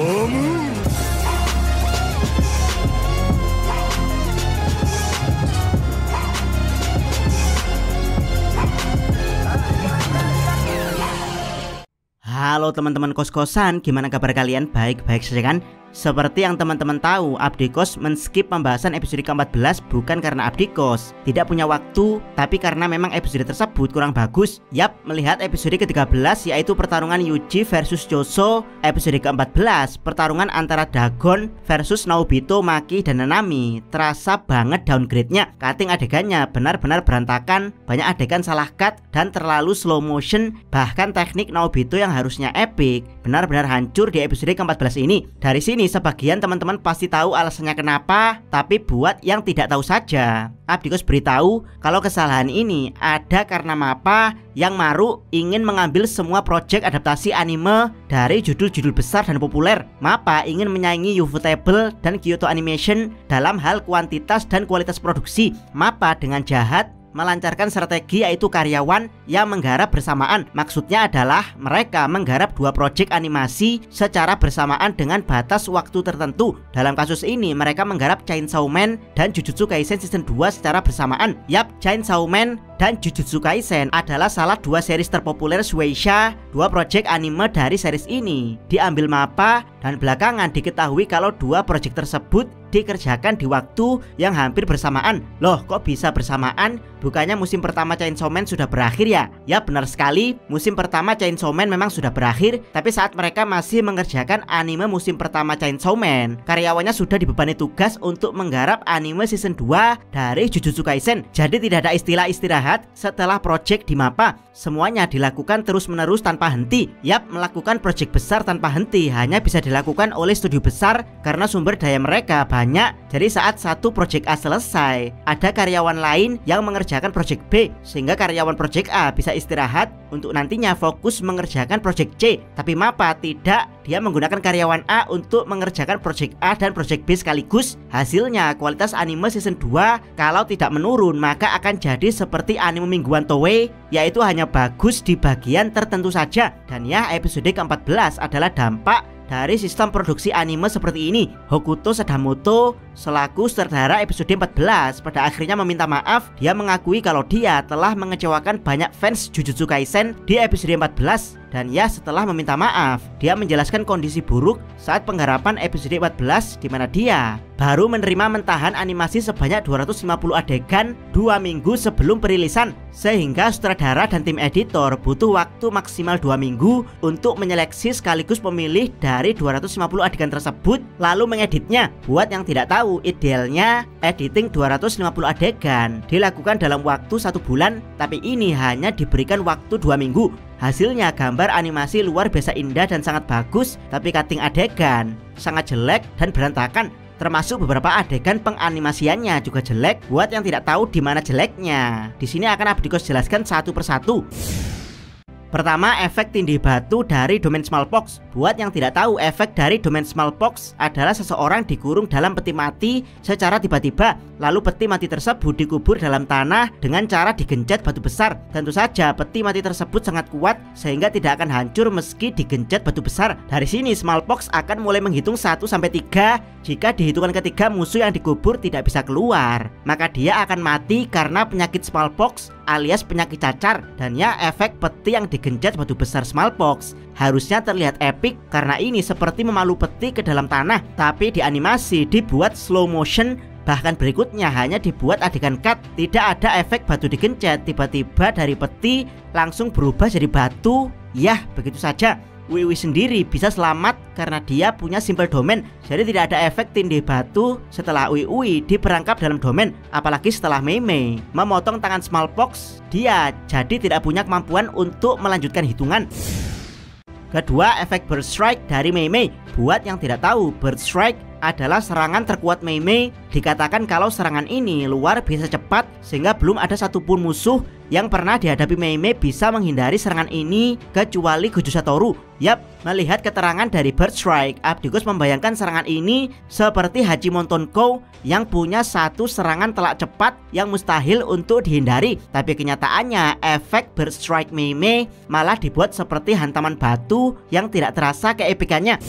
Halo teman-teman kos-kosan, gimana kabar kalian? Baik-baik saja kan? Seperti yang teman-teman tahu, Abdikos men-skip pembahasan episode ke-14 bukan karena Abdikos tidak punya waktu, tapi karena memang episode tersebut kurang bagus. Yap, melihat episode ke-13 yaitu pertarungan Yuji versus Choso, episode ke-14 pertarungan antara Dagon versus Naobito, Maki, dan Nanami. Terasa banget downgrade-nya, cutting adegannya benar-benar berantakan, banyak adegan salah cut dan terlalu slow motion. Bahkan teknik Naobito yang harusnya epic benar-benar hancur di episode ke-14 ini. Dari sini sebagian teman-teman pasti tahu alasannya kenapa, tapi buat yang tidak tahu saja, Abdikos beritahu kalau kesalahan ini ada karena MAPPA yang Maru ingin mengambil semua proyek adaptasi anime dari judul-judul besar dan populer. MAPPA ingin menyaingi Ufotable dan Kyoto Animation dalam hal kuantitas dan kualitas produksi. MAPPA dengan jahat melancarkan strategi yaitu karyawan yang menggarap bersamaan. Maksudnya adalah mereka menggarap dua proyek animasi secara bersamaan dengan batas waktu tertentu. Dalam kasus ini mereka menggarap Chainsaw Man dan Jujutsu Kaisen Season 2 secara bersamaan. Yap, Chainsaw Man dan Jujutsu Kaisen adalah salah dua series terpopuler Shueisha. Dua proyek anime dari series ini diambil MAPPA dan belakangan diketahui kalau dua proyek tersebut dikerjakan di waktu yang hampir bersamaan. Loh, kok bisa bersamaan? Bukannya musim pertama Chainsaw Man sudah berakhir ya? Ya benar sekali, musim pertama Chainsaw Man memang sudah berakhir, tapi saat mereka masih mengerjakan anime musim pertama Chainsaw Man, karyawannya sudah dibebani tugas untuk menggarap anime season 2 dari Jujutsu Kaisen. Jadi tidak ada istilah istirahat setelah project di MAPPA. Semuanya dilakukan terus-menerus tanpa henti. Yap, melakukan project besar tanpa henti hanya bisa dilakukan oleh studio besar karena sumber daya mereka banyak. Jadi saat satu project A selesai, ada karyawan lain yang mengerjakan project B, sehingga karyawan project A bisa istirahat untuk nantinya fokus mengerjakan project C. Tapi MAPPA tidak, dia menggunakan karyawan A untuk mengerjakan project A dan project B sekaligus. Hasilnya kualitas anime season 2 kalau tidak menurun maka akan jadi seperti anime mingguan Toei, yaitu hanya bagus di bagian tertentu saja. Dan ya, episode ke-14 adalah dampak dari sistem produksi anime seperti ini. Hokuto Sadamoto selaku sutradara episode 14 pada akhirnya meminta maaf. Dia mengakui kalau dia telah mengecewakan banyak fans Jujutsu Kaisen di episode 14. Dan ya, setelah meminta maaf, dia menjelaskan kondisi buruk saat penggarapan episode 14 di mana dia baru menerima mentahan animasi sebanyak 250 adegan 2 minggu sebelum perilisan, sehingga sutradara dan tim editor butuh waktu maksimal 2 minggu untuk menyeleksi sekaligus memilih dari 250 adegan tersebut lalu mengeditnya. Buat yang tidak tahu, idealnya editing 250 adegan dilakukan dalam waktu 1 bulan, tapi ini hanya diberikan waktu 2 minggu. Hasilnya gambar animasi luar biasa indah dan sangat bagus, tapi cutting adegan sangat jelek dan berantakan. Termasuk beberapa adegan penganimasiannya juga jelek. Buat yang tidak tahu di mana jeleknya, di sini akan Abdikos jelaskan satu persatu. Pertama, efek tindih batu dari domain smallpox. Buat yang tidak tahu, efek dari domain smallpox adalah seseorang dikurung dalam peti mati secara tiba-tiba, lalu peti mati tersebut dikubur dalam tanah dengan cara digencet batu besar. Tentu saja peti mati tersebut sangat kuat sehingga tidak akan hancur meski digencet batu besar. Dari sini smallpox akan mulai menghitung 1 sampai 3. Jika di hitungan ketiga musuh yang dikubur tidak bisa keluar, maka dia akan mati karena penyakit smallpox alias penyakit cacar. Dan ya, efek peti yang digencet batu besar smallpox harusnya terlihat epic karena ini seperti memalu peti ke dalam tanah, tapi di animasi dibuat slow motion. Bahkan berikutnya hanya dibuat adegan cut, tidak ada efek batu digencet tiba-tiba dari peti langsung berubah jadi batu. Yah, begitu saja. Wiwi sendiri bisa selamat karena dia punya simple domain, jadi tidak ada efek tindih batu setelah Wiwi diperangkap dalam domain. Apalagi setelah Mei memotong tangan smallpox, dia jadi tidak punya kemampuan untuk melanjutkan hitungan. Kedua, efek Bird Strike dari Mei. Buat yang tidak tahu, Bird Strike adalah serangan terkuat Mei. Dikatakan kalau serangan ini luar biasa cepat sehingga belum ada satupun musuh yang pernah dihadapi Mei bisa menghindari serangan ini kecuali Gojo Satoru. Yap, melihat keterangan dari Bird Strike, Abdikos membayangkan serangan ini seperti Hachimon Tonko yang punya satu serangan telak cepat yang mustahil untuk dihindari. Tapi kenyataannya efek Bird Strike Mei malah dibuat seperti hantaman batu yang tidak terasa keepikannya.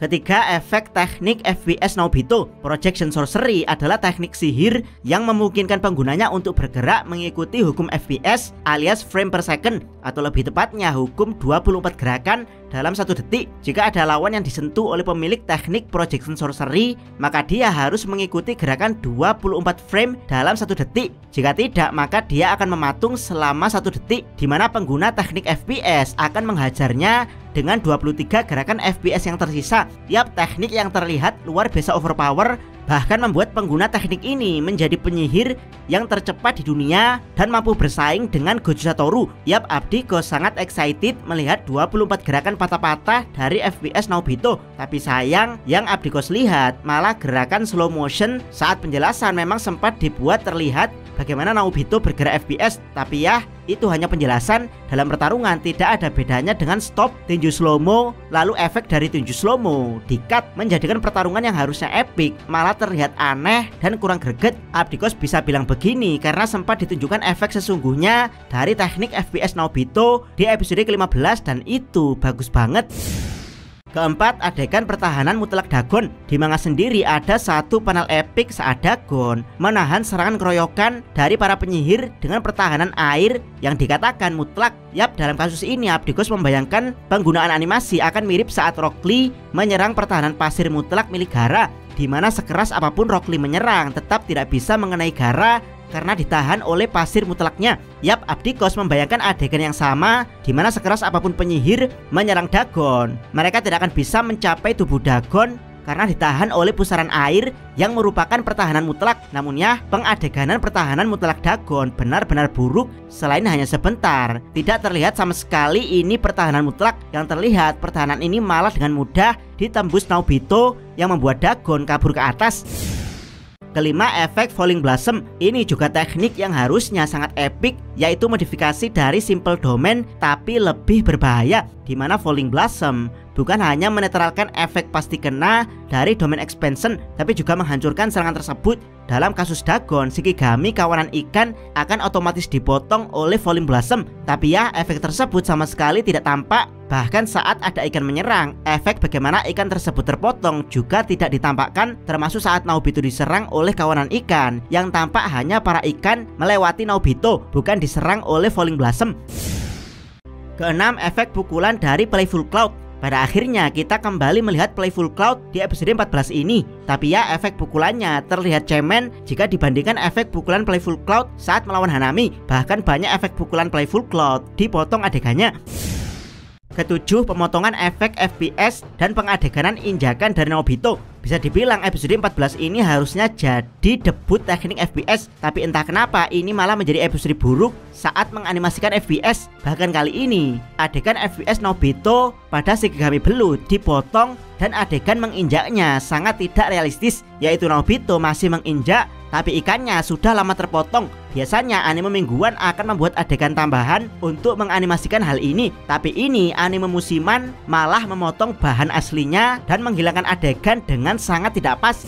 Ketiga, efek teknik FPS Naobito. Projection Sorcery adalah teknik sihir yang memungkinkan penggunanya untuk bergerak mengikuti hukum FPS alias frame per second, atau lebih tepatnya hukum 24 gerakan dalam 1 detik. Jika ada lawan yang disentuh oleh pemilik teknik Projection Sorcery, maka dia harus mengikuti gerakan 24 frame dalam 1 detik. Jika tidak, maka dia akan mematung selama 1 detik, di mana pengguna teknik FPS akan menghajarnya dengan 23 gerakan FPS yang tersisa. Yap, teknik yang terlihat luar biasa overpower, bahkan membuat pengguna teknik ini menjadi penyihir yang tercepat di dunia dan mampu bersaing dengan Gojo Satoru. Yap, Abdiko sangat excited melihat 24 gerakan patah-patah dari FPS Naobito. Tapi sayang, yang Abdiko lihat malah gerakan slow motion. Saat penjelasan memang sempat dibuat terlihat bagaimana Naobito bergerak FPS, tapi ya, itu hanya penjelasan. Dalam pertarungan tidak ada bedanya dengan stop, tinju slow-mo, lalu efek dari tinju slow-mo di-cut, menjadikan pertarungan yang harusnya epic malah terlihat aneh dan kurang greget. Abdikos bisa bilang begini karena sempat ditunjukkan efek sesungguhnya dari teknik FPS Naobito di episode ke-15 dan itu bagus banget. Keempat, adegan pertahanan mutlak Dagon. Di manga sendiri ada satu panel epic saat Dagon menahan serangan keroyokan dari para penyihir dengan pertahanan air yang dikatakan mutlak. Yap, dalam kasus ini Abdikos membayangkan penggunaan animasi akan mirip saat Rock Lee menyerang pertahanan pasir mutlak milik Gaara, di mana sekeras apapun Rock Lee menyerang tetap tidak bisa mengenai Gaara karena ditahan oleh pasir mutlaknya. Yap, Abdikos membayangkan adegan yang sama di mana sekeras apapun penyihir menyerang Dagon, mereka tidak akan bisa mencapai tubuh Dagon karena ditahan oleh pusaran air yang merupakan pertahanan mutlak. Namun ya, pengadeganan pertahanan mutlak Dagon benar-benar buruk. Selain hanya sebentar, tidak terlihat sama sekali ini pertahanan mutlak. Yang terlihat pertahanan ini malah dengan mudah ditembus Naobito yang membuat Dagon kabur ke atas. Kelima, efek Falling Blossom. Ini juga teknik yang harusnya sangat epic, yaitu modifikasi dari Simple Domain tapi lebih berbahaya, di mana Falling Blossom bukan hanya menetralkan efek pasti kena dari domain expansion, tapi juga menghancurkan serangan tersebut. Dalam kasus Dagon, Shikigami kawanan ikan akan otomatis dipotong oleh Falling Blossom. Tapi ya, efek tersebut sama sekali tidak tampak. Bahkan saat ada ikan menyerang, efek bagaimana ikan tersebut terpotong juga tidak ditampakkan. Termasuk saat Naobito diserang oleh kawanan ikan, yang tampak hanya para ikan melewati Naobito, bukan diserang oleh Falling Blossom. Keenam, efek pukulan dari Playful Cloud. Pada akhirnya kita kembali melihat Playful Cloud di episode 14 ini. Tapi ya, efek pukulannya terlihat cemen jika dibandingkan efek pukulan Playful Cloud saat melawan Hanami. Bahkan banyak efek pukulan Playful Cloud dipotong adegannya. Ketujuh, pemotongan efek FPS dan pengadeganan injakan dari Naobito. Bisa dibilang episode 14 ini harusnya jadi debut teknik FPS, tapi entah kenapa ini malah menjadi episode buruk saat menganimasikan FPS. Bahkan kali ini adegan FPS Naobito pada Shikigami Blue dipotong dan adegan menginjaknya sangat tidak realistis, yaitu Naobito masih menginjak tapi ikannya sudah lama terpotong. Biasanya anime mingguan akan membuat adegan tambahan untuk menganimasikan hal ini, tapi ini anime musiman malah memotong bahan aslinya dan menghilangkan adegan dengan sangat tidak pas.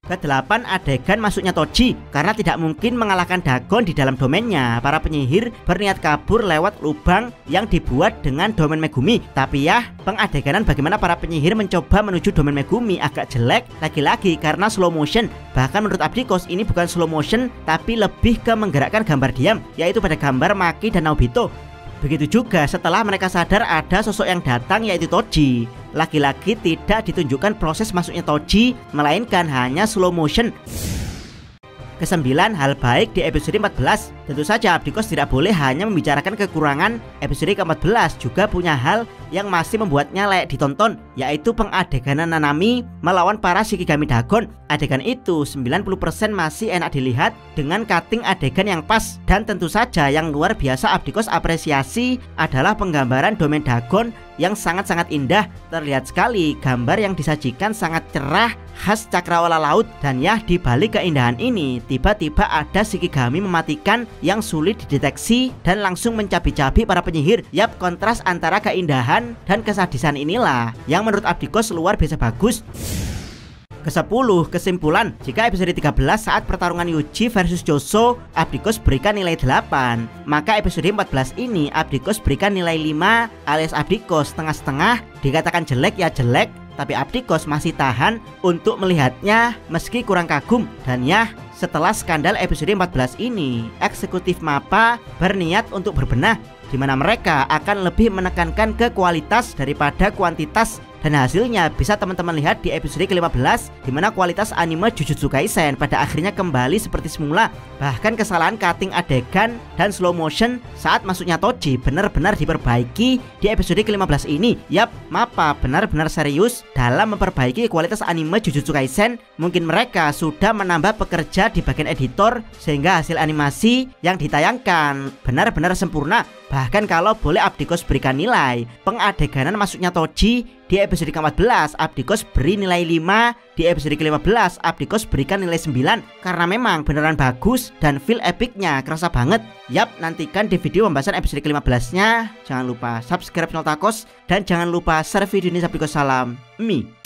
Kedelapan, adegan masuknya Toji. Karena tidak mungkin mengalahkan Dagon di dalam domainnya, para penyihir berniat kabur lewat lubang yang dibuat dengan domain Megumi. Tapi ya, pengadeganan bagaimana para penyihir mencoba menuju domain Megumi agak jelek, lagi-lagi karena slow motion. Bahkan menurut Abdikos ini bukan slow motion, tapi lebih ke menggerakkan gambar diam, yaitu pada gambar Maki dan Naobito. Begitu juga setelah mereka sadar ada sosok yang datang, yaitu Toji. Lagi-lagi tidak ditunjukkan proses masuknya Toji, melainkan hanya slow motion. Kesembilan, hal baik di episode 14. Tentu saja Abdikos tidak boleh hanya membicarakan kekurangan. Episode ke-14 juga punya hal yang masih membuatnya layak ditonton, yaitu pengadeganan Nanami melawan para Shikigami Dagon. Adegan itu 90% masih enak dilihat dengan cutting adegan yang pas. Dan tentu saja yang luar biasa Abdikos apresiasi adalah penggambaran domain Dagon yang sangat-sangat indah. Terlihat sekali gambar yang disajikan sangat cerah, khas cakrawala laut. Dan ya, di balik keindahan ini tiba-tiba ada Shikigami mematikan yang sulit dideteksi dan langsung mencabi-cabi para penyihir. Yap, kontras antara keindahan dan kesadisan inilah yang menurut Abdikos luar biasa bagus. Ke-10, kesimpulan. Jika episode 13 saat pertarungan Yuji versus Joso Abdikos berikan nilai 8, maka episode 14 ini Abdikos berikan nilai 5 alias Abdikos setengah-setengah. Dikatakan jelek ya jelek, tapi Abdikos masih tahan untuk melihatnya meski kurang kagum. Dan ya, setelah skandal episode 14 ini, eksekutif MAPPA berniat untuk berbenah, di mana mereka akan lebih menekankan ke kualitas daripada kuantitas. Dan hasilnya bisa teman-teman lihat di episode ke-15, di mana kualitas anime Jujutsu Kaisen pada akhirnya kembali seperti semula. Bahkan kesalahan cutting adegan dan slow motion saat masuknya Toji benar-benar diperbaiki di episode ke-15 ini. Yap, MAPPA benar-benar serius dalam memperbaiki kualitas anime Jujutsu Kaisen. Mungkin mereka sudah menambah pekerja di bagian editor sehingga hasil animasi yang ditayangkan benar-benar sempurna. Bahkan kalau boleh Abdikos berikan nilai, pengadeganan masuknya Toji di episode ke-14 Abdikos beri nilai 5, di episode ke-15 Abdikos berikan nilai 9 karena memang beneran bagus dan feel epicnya kerasa banget. Yap, nantikan di video pembahasan episode ke-15 nya. Jangan lupa subscribe channel Takos dan jangan lupa share video ini. Abdikos salam Mi.